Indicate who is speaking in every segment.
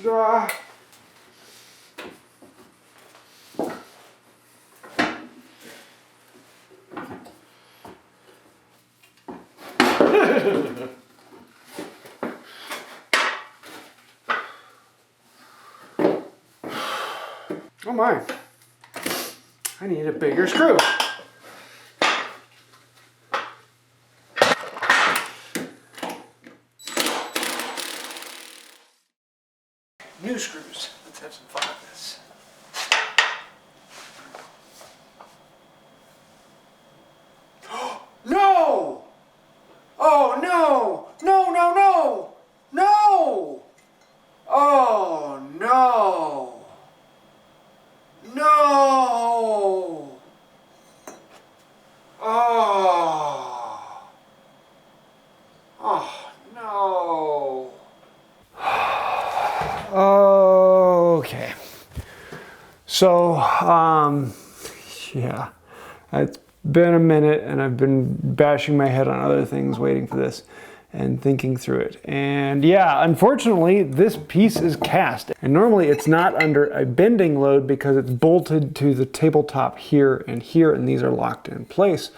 Speaker 1: Ah. Oh my, I need a bigger screw. New screws. Let's have some fun with this. No! Oh no! No, no, no! No! Oh no! No! Oh! Oh no! Okay. So, yeah, it's been a minute and I've been bashing my head on other things waiting for this and thinking through it. And yeah, unfortunately, this piece is cast. And normally it's not under a bending load because it's bolted to the tabletop here, and these are locked in place.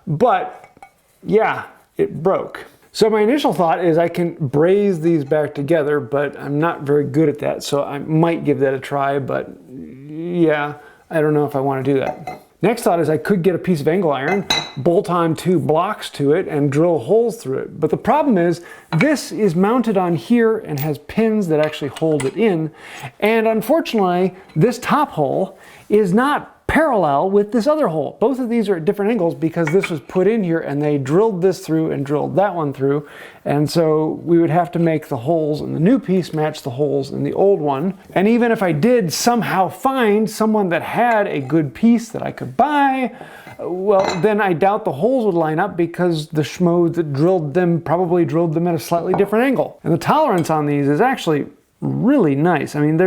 Speaker 1: But yeah, it broke. So my initial thought is I can braze these back together, but I'm not very good at that, so I might give that a try, but yeah, I don't know if I want to do that. Next thought is I could get a piece of angle iron, bolt on 2 blocks to it, and drill holes through it. But the problem is this is mounted on here and has pins that actually hold it in. And unfortunately, this top hole is not parallel with this other hole. Both of these are at different angles because this was put in here and they drilled this through and drilled that one through. And so we would have to make the holes in the new piece match the holes in the old one. And even if I did somehow find someone that had a good piece that I could buy, well, then I doubt the holes would line up because the schmo that drilled them probably drilled them at a slightly different angle. And the tolerance on these is actually really nice. I mean,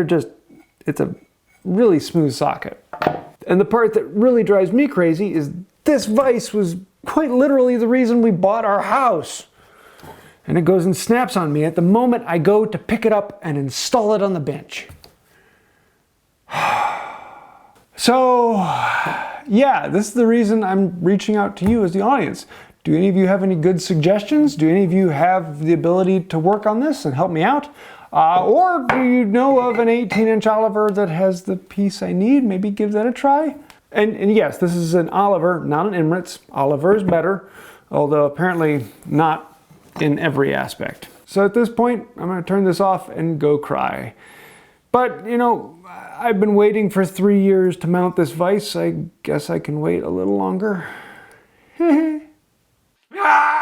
Speaker 1: it's a really smooth socket. And the part that really drives me crazy is this vise was quite literally the reason we bought our house. And it goes and snaps on me at the moment I go to pick it up and install it on the bench. So, yeah, this is the reason I'm reaching out to you as the audience. Do any of you have any good suggestions? Do any of you have the ability to work on this and help me out? Or do you know of an 18-inch Oliver that has the piece I need? Maybe give that a try. And yes, this is an Oliver, not an Emirates. Oliver is better, although apparently not in every aspect. So at this point, I'm going to turn this off and go cry. But, you know, I've been waiting for 3 years to mount this vise. I guess I can wait a little longer. Ah!